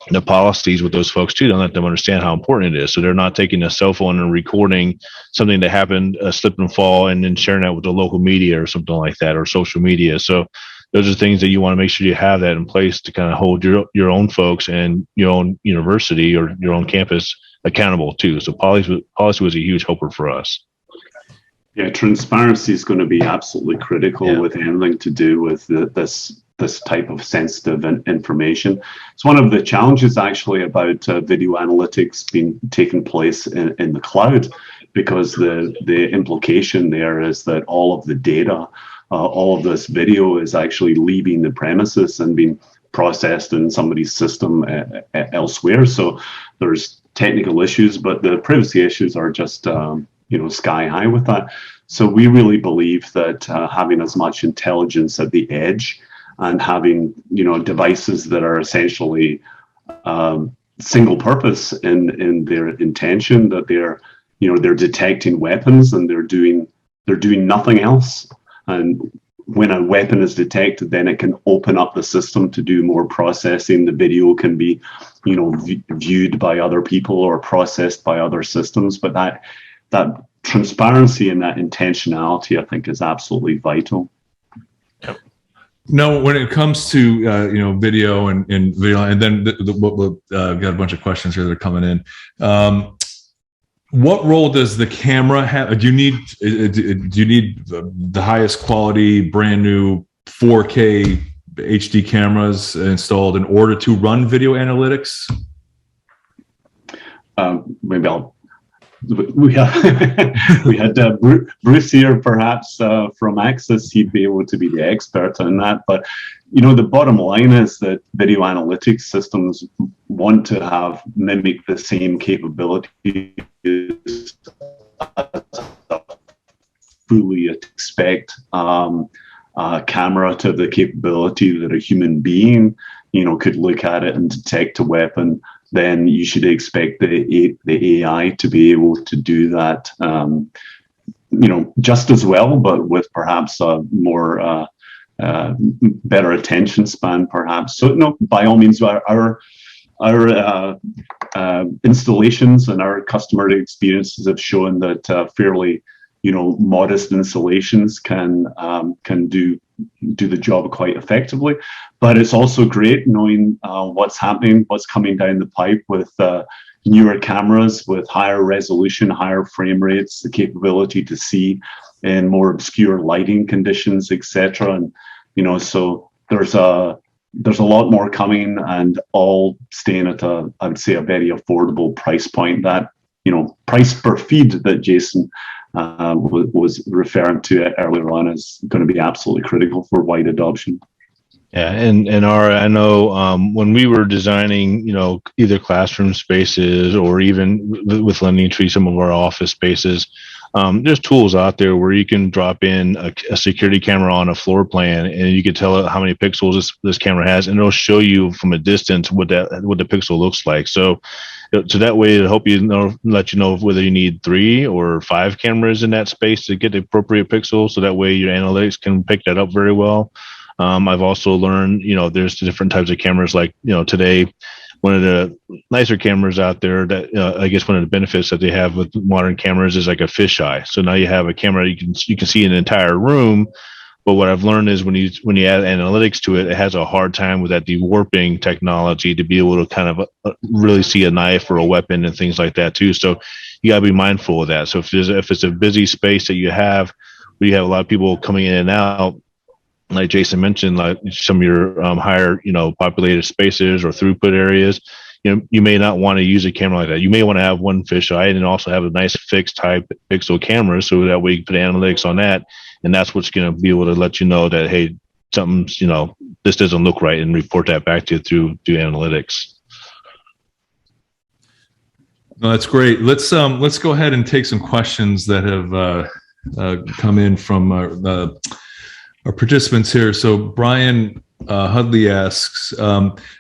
the policies with those folks too, to let them understand how important it is. So they're not taking a cell phone and recording something that happened, a slip and fall, and then sharing that with the local media or something like that, or social media. So those are things that you want to make sure you have that in place to kind of hold your own folks and your own university or your own campus accountable too. So policy was a huge helper for us.
Yeah, transparency is going to be absolutely critical with anything to do with this type of sensitive information. It's one of the challenges actually about video analytics being taking place in the cloud, because the implication there is that all of the data, all of this video is actually leaving the premises and being processed in somebody's system elsewhere. So there's technical issues, but the privacy issues are just sky high with that. So we really believe that having as much intelligence at the edge and having devices that are essentially single purpose in their intention, that they're detecting weapons and they're doing nothing else. And when a weapon is detected, then it can open up the system to do more processing. The video can be viewed by other people or processed by other systems. But that transparency and that intentionality, I think, is absolutely vital.
No, when it comes to video and video, and then we'll got a bunch of questions here that are coming in. What role does the camera have? Do you need the highest quality, brand new 4K HD cameras installed in order to run video analytics?
Maybe we had Bruce here, perhaps from Axis. He'd be able to be the expert on that. But the bottom line is that video analytics systems want to mimic the same capabilities fully expect a camera to the capability that a human being could look at it and detect a weapon. Then you should expect the AI to be able to do that, just as well, but with perhaps a more better attention span, perhaps. So, no, by all means, our installations and our customer experiences have shown that fairly, modest installations can do the job quite effectively. But it's also great knowing what's happening, what's coming down the pipe with newer cameras with higher resolution, higher frame rates, the capability to see in more obscure lighting conditions, etc. And so there's a lot more coming, and all staying at I would say, a very affordable price point. That price per feed that Jason was referring to earlier on is going to be absolutely critical for wide adoption.
Yeah, and I know when we were designing, either classroom spaces or even with LendingTree, some of our office spaces, there's tools out there where you can drop in a security camera on a floor plan, and you can tell it how many pixels this camera has, and it'll show you from a distance what the pixel looks like. So that way it'll help let you know whether you need 3 or 5 cameras in that space to get the appropriate pixel. So that way your analytics can pick that up very well. I've also learned, there's different types of cameras. Like, today, one of the nicer cameras out there that I guess one of the benefits that they have with modern cameras is like a fisheye. So now you have a camera you can see an entire room. But what I've learned is when you add analytics to it, it has a hard time with that dewarping technology to be able to kind of really see a knife or a weapon and things like that too. So you got to be mindful of that. So if it's a busy space that you have, where you have a lot of people coming in and out, like Jason mentioned, like some of your higher, populated spaces or throughput areas, you may not want to use a camera like that. You may want to have one fisheye and also have a nice fixed high pixel camera, so that way you can put analytics on that, and that's what's going to be able to let you know that, hey, something's, this doesn't look right, and report that back to you through analytics.
No, that's great. Let's go ahead and take some questions that have come in from our participants here. So Brian Hudley asks,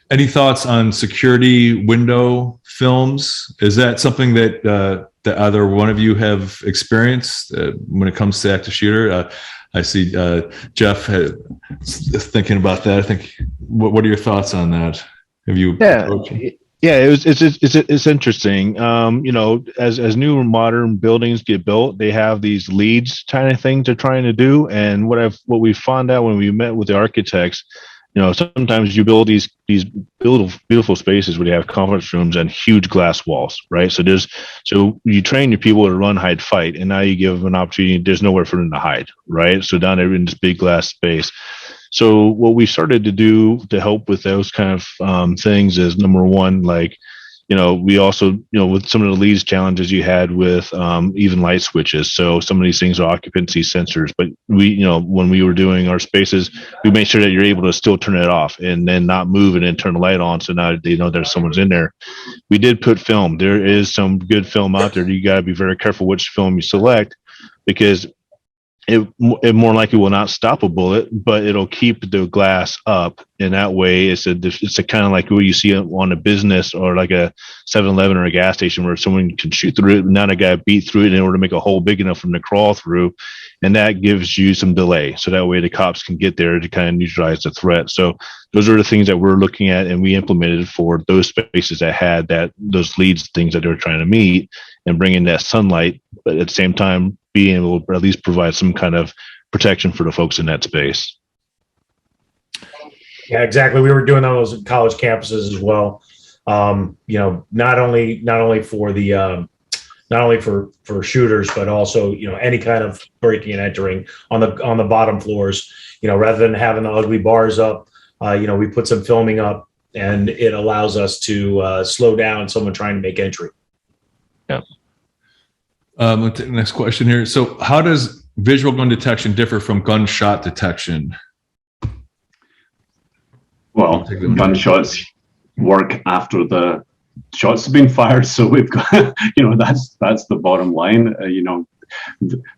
any thoughts on security window films? Is that something that either one of you have experienced when it comes to active shooter? I see Jeff thinking about that. I think, what are your thoughts on that? Have you?
Yeah, it's interesting. As new modern buildings get built, they have these leads kind of things they're trying to do. And what we found out when we met with the architects, sometimes you build these beautiful spaces where you have conference rooms and huge glass walls, right? So you train your people to run, hide, fight, and now you give them an opportunity. There's nowhere for them to hide, right? So down there in this big glass space. So what we started to do to help with those kind of things is, number one, we also, with some of the leads challenges you had with even light switches. So some of these things are occupancy sensors, but when we were doing our spaces, we made sure that you're able to still turn it off and then not move it and turn the light on. So now they know there's someone's in there. We did put film. There is some good film out there. You got to be very careful which film you select, because it more likely will not stop a bullet, but it'll keep the glass up. And that way it's a kind of like what you see on a business or like a 7-Eleven or a gas station where someone can shoot through it. And now the guy beat through it in order to make a hole big enough for them to crawl through. And that gives you some delay. So that way the cops can get there to kind of neutralize the threat. So those are the things that we're looking at, and we implemented for those spaces that had those leads, things that they were trying to meet, and bring in that sunlight, but at the same time, being able to at least provide some kind of protection for the folks in that space.
Yeah, exactly. We were doing those at college campuses as well. Not only for shooters, but also, any kind of breaking and entering on the bottom floors, rather than having the ugly bars up, we put some filming up, and it allows us to slow down someone trying to make entry.
Yeah.
Let's take the next question here. So how does visual gun detection differ from gunshot detection?
Well, gunshots work after the shots have been fired. So we've got, that's the bottom line.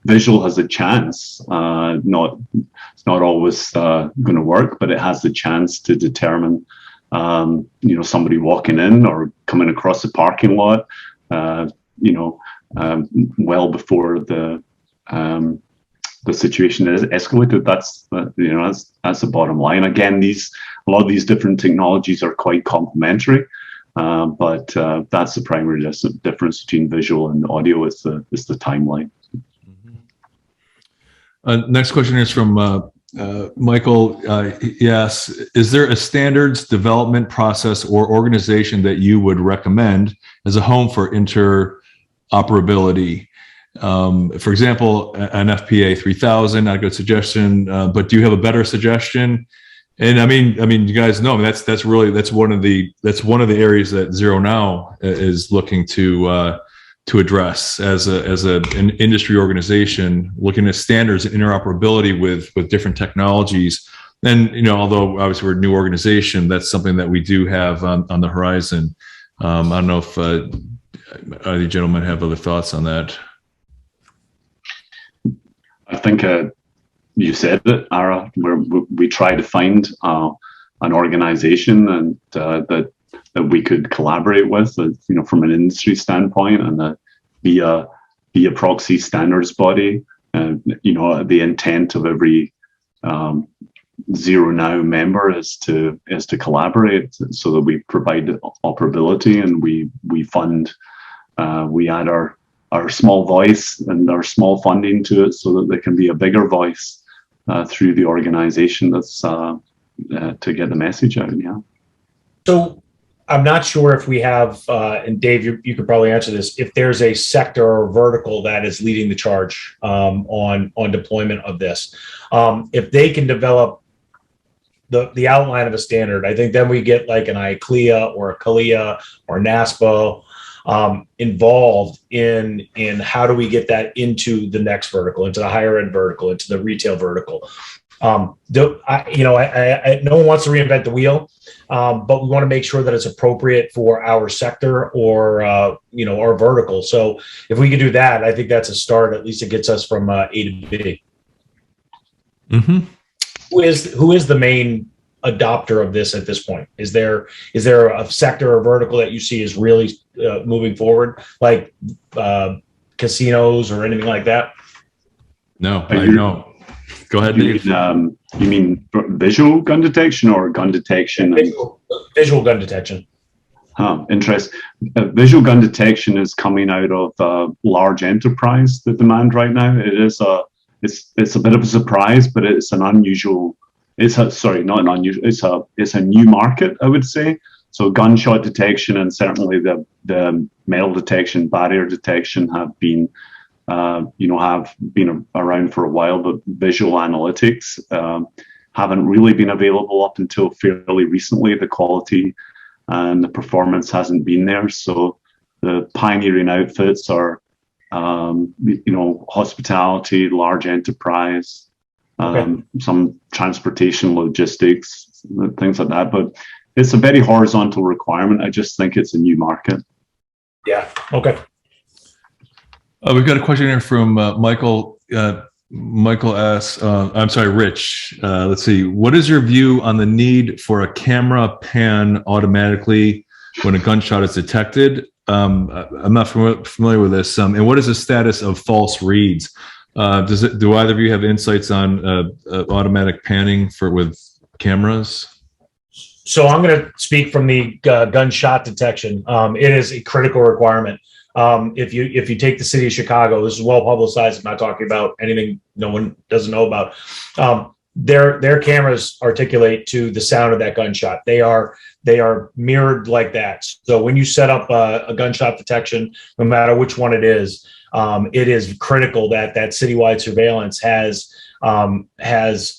Visual has a chance. It's not always going to work, but it has the chance to determine, somebody walking in or coming across the parking lot, well before the situation is escalated. That's the bottom line. Again, a lot of these different technologies are quite complementary, but that's the primary difference between visual and audio is the timeline.
Next question is from Michael. Yes, is there a standards development process or organization that you would recommend as a home for interoperability? For example, an FPA 3000, not a good suggestion, but do you have a better suggestion? And I mean, you guys know that's one of the areas that ZeroNow is looking to address as an industry organization, looking at standards and interoperability with different technologies. And although obviously we're a new organization, that's something that we do have on the horizon. I don't know if either gentlemen have other thoughts on that.
I think you said it, Ara. We try to find an organization and that we could collaborate with, from an industry standpoint, and be a proxy standards body. The intent of every ZeroNow member is to collaborate so that we provide operability, and we fund. We add our small voice and our small funding to it so that there can be a bigger voice through the organization that's to get the message out. Yeah. So
I'm not sure if we have, and Dave, you could probably answer this, if there's a sector or vertical that is leading the charge on deployment of this. If they can develop the outline of a standard. I think then we get like an ICLEA or a CALIA or NASPO involved in how do we get that into the next vertical, into the higher ed vertical, into the retail vertical. No one wants to reinvent the wheel, but we want to make sure that it's appropriate for our sector or our vertical. So if we can do that, I think that's a start. At least it gets us from A to B.
Mm-hmm.
Who is the main adopter of this at this point? Is there a sector or vertical that you see is really moving forward, like casinos or anything like that?
No, I know. Go ahead, Dave.
You mean visual gun detection or gun detection?
Visual gun detection.
Interest. Visual gun detection is coming out of large enterprise, the demand right now. It is it's a bit of a surprise, but it's an unusual. It's a new market, I would say. So gunshot detection and certainly the metal detection, barrier detection have been around for a while, but visual analytics haven't really been available up until fairly recently. The quality and the performance hasn't been there. So the pioneering outfits are, hospitality, large enterprise, some transportation logistics, things like that. But it's a very horizontal requirement. I just think it's a new market.
Yeah. Okay.
We've got a question here from Michael. Michael asks, Rich. Let's see. What is your view on the need for a camera pan automatically when a gunshot is detected? I'm not familiar with this. And what is the status of false reads? Do either of you have insights on automatic panning with cameras?
So I'm going to speak from the gunshot detection. It is a critical requirement. If you take the city of Chicago, this is well publicized. I'm not talking about anything no one doesn't know about. Their cameras articulate to the sound of that gunshot. They are mirrored like that. So when you set up a gunshot detection, no matter which one it is critical that citywide surveillance has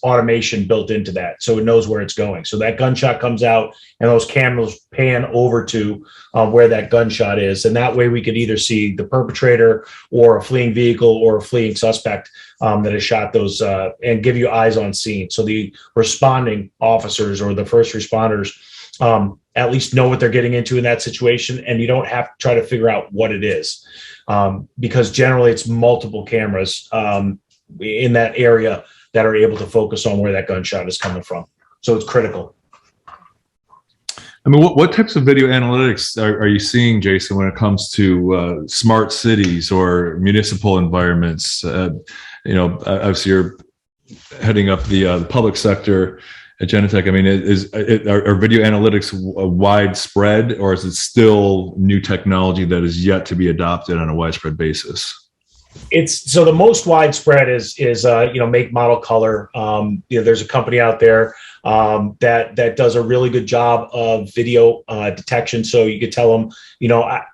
automation built into that, so it knows where it's going. So that gunshot comes out, and those cameras pan over to where that gunshot is, and that way we could either see the perpetrator or a fleeing vehicle or a fleeing suspect that has shot those, and give you eyes on scene. So the responding officers or the first responders at least know what they're getting into in that situation, and you don't have to try to figure out what it is, because generally it's multiple cameras in that area that are able to focus on where that gunshot is coming from. So it's critical.
I mean, what types of video analytics are you seeing, Jason, when it comes to smart cities or municipal environments? Obviously you're heading up the public sector at Genetec. I mean, are video analytics widespread, or is it still new technology that is yet to be adopted on a widespread basis?
So the most widespread is make, model, color. There's a company out there that does a really good job of video detection. So you could tell them,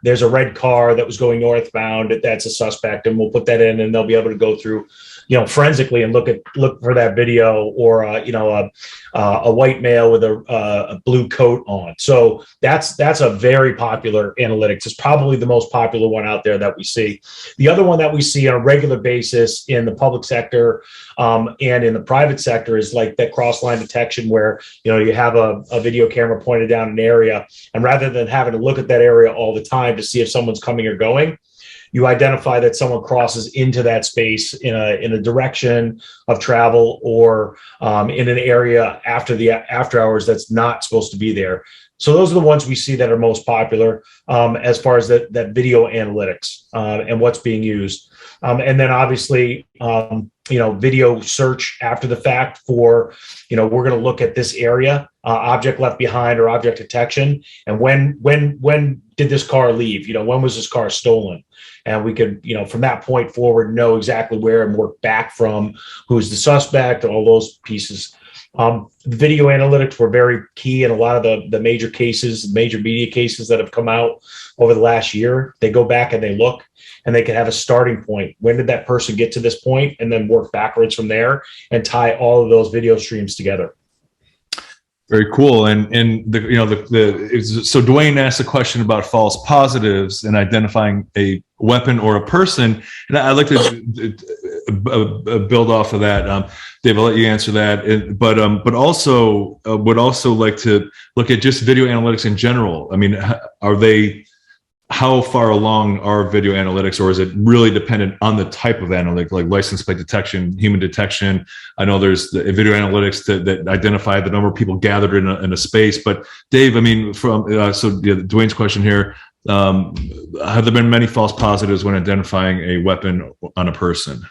there's a red car that was going northbound. That's a suspect, and we'll put that in, and they'll be able to go through, forensically and look for that video, or a white male with a blue coat on. So that's a very popular analytics. It's probably the most popular one out there that we see. The other one that we see on a regular basis in the public sector and in the private sector is like that cross-line detection, where you have a video camera pointed down an area, and rather than having to look at that area all the time to see if someone's coming or going, you identify that someone crosses into that space in a direction of travel, or in an area after hours that's not supposed to be there. So those are the ones we see that are most popular as far as that video analytics and what's being used. And then obviously, video search after the fact for, we're going to look at this area, object left behind or object detection. And when did this car leave? When was this car stolen? And we could, from that point forward, know exactly where and work back from who's the suspect, all those pieces. Video analytics were very key in a lot of the major cases, major media cases that have come out over the last year. They go back and they look, and they can have a starting point. When did that person get to this point? And then work backwards from there and tie all of those video streams together.
Very cool. And so Dwayne asked a question about false positives and identifying a weapon or a person, and I'd like to build off of that. Dave, I'll let you answer that. But also would also like to look at just video analytics in general. I mean, how far along are video analytics, or is it really dependent on the type of analytic, like license plate detection, human detection? I know there's the video analytics that identify the number of people gathered in a space. But Dave, I mean, Dwayne's question here, have there been many false positives when identifying a weapon on a person?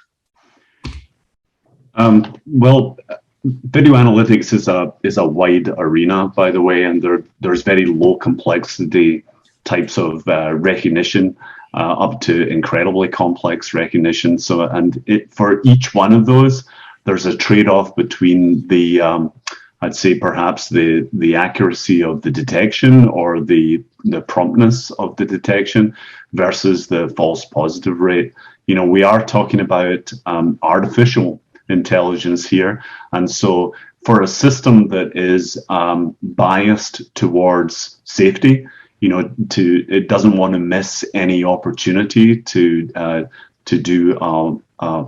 Well, video analytics is a wide arena, by the way, and there's very low complexity types of recognition up to incredibly complex recognition. So, for each one of those, there's a trade-off between the I'd say perhaps the accuracy of the detection or the promptness of the detection versus the false positive rate. You know, we are talking about artificial intelligence here, and so for a system that is biased towards safety, you know, it doesn't want to miss any opportunity to do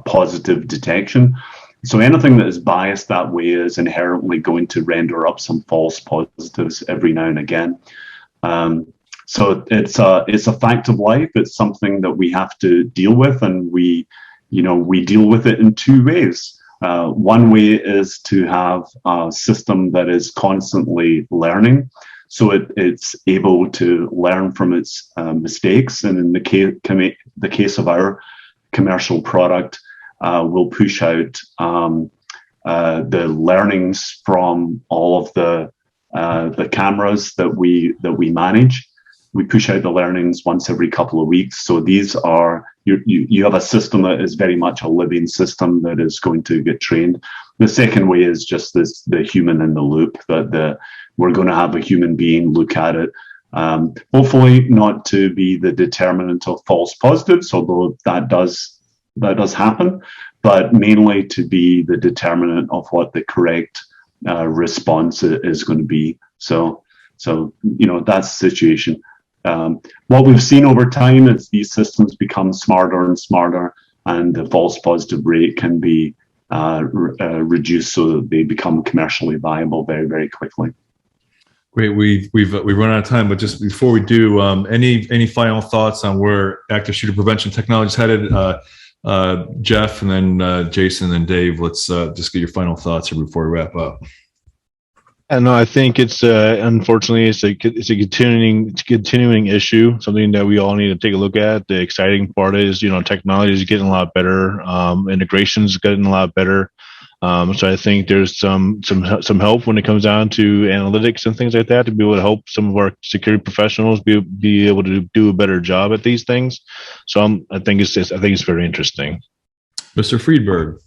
positive detection. So anything that is biased that way is inherently going to render up some false positives every now and again. So it's a fact of life. It's something that we have to deal with, and we deal with it in two ways. One way is to have a system that is constantly learning, so it's able to learn from its mistakes. And in the case of our commercial product, we'll push out the learnings from all of the cameras that we manage. We push out the learnings once every couple of weeks. So these are, you have a system that is very much a living system that is going to get trained. The second way is just the human in the loop, that we're going to have a human being look at it. Hopefully not to be the determinant of false positives, although that does happen, but mainly to be the determinant of what the correct response is going to be. So you know, that's the situation. What we've seen over time is these systems become smarter and smarter, and the false positive rate can be reduced so that they become commercially viable very, very quickly.
Great. We've run out of time, but just before we do, any final thoughts on where active shooter prevention technology is headed? Jeff, and then Jason, and Dave. Let's just get your final thoughts here before we wrap up.
And no, I think it's unfortunately it's a continuing issue, something that we all need to take a look at. The exciting part is, you know, technology is getting a lot better, integration is getting a lot better. So I think there's some help when it comes down to analytics and things like that, to be able to help some of our security professionals be able to do a better job at these things. So I think it's very interesting.
Mr. Friedberg.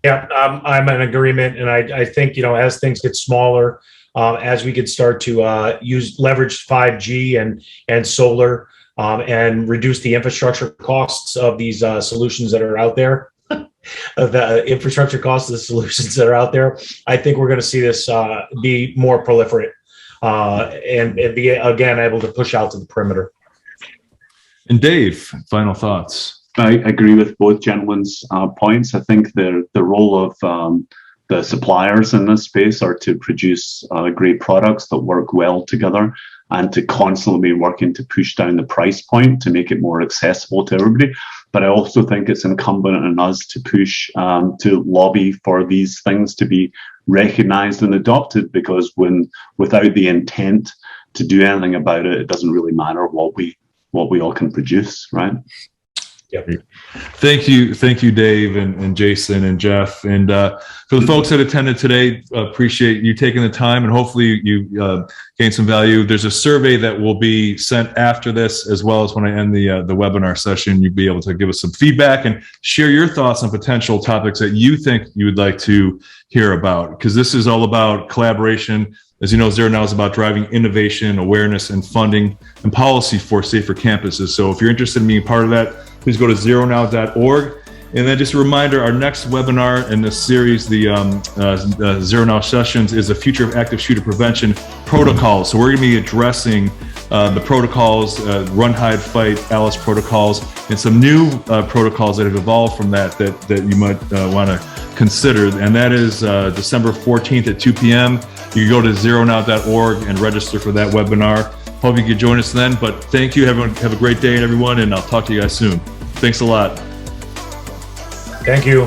Yeah, I'm in agreement, and I think, you know, as things get smaller, as we could start to leverage 5G and solar, and reduce the infrastructure costs of these solutions that are out there, the infrastructure costs of the solutions that are out there, I think we're going to see this be more proliferate and be, again, able to push out to the perimeter.
And Dave, final thoughts.
I agree with both gentlemen's points. I think the role of the suppliers in this space are to produce great products that work well together, and to constantly be working to push down the price point to make it more accessible to everybody. But I also think it's incumbent on us to push to lobby for these things to be recognized and adopted, because without the intent to do anything about it, it doesn't really matter what we all can produce, right?
Yep.
Thank you, Dave and Jason and Jeff, and for the folks that attended today, appreciate you taking the time, and hopefully you gained some value. There's a survey that will be sent after this, as well as when I end the webinar session. You'll be able to give us some feedback and share your thoughts on potential topics that you think you would like to hear about, because this is all about collaboration. As you know, ZeroNow is about driving innovation, awareness, and funding and policy for safer campuses. So if you're interested in being part of that, please go to zeronow.org And then just a reminder, our next webinar in this series, the ZeroNow sessions, is the future of active shooter prevention protocols. So we're going to be addressing the protocols, run, hide, fight, Alice protocols, and some new protocols that have evolved from that you might want to consider. And that is December 14th at 2 p.m. You can go to zeronow.org and register for that webinar. Hope you can join us then. But thank you. Have a great day, everyone, and I'll talk to you guys soon. Thanks a lot.
Thank you.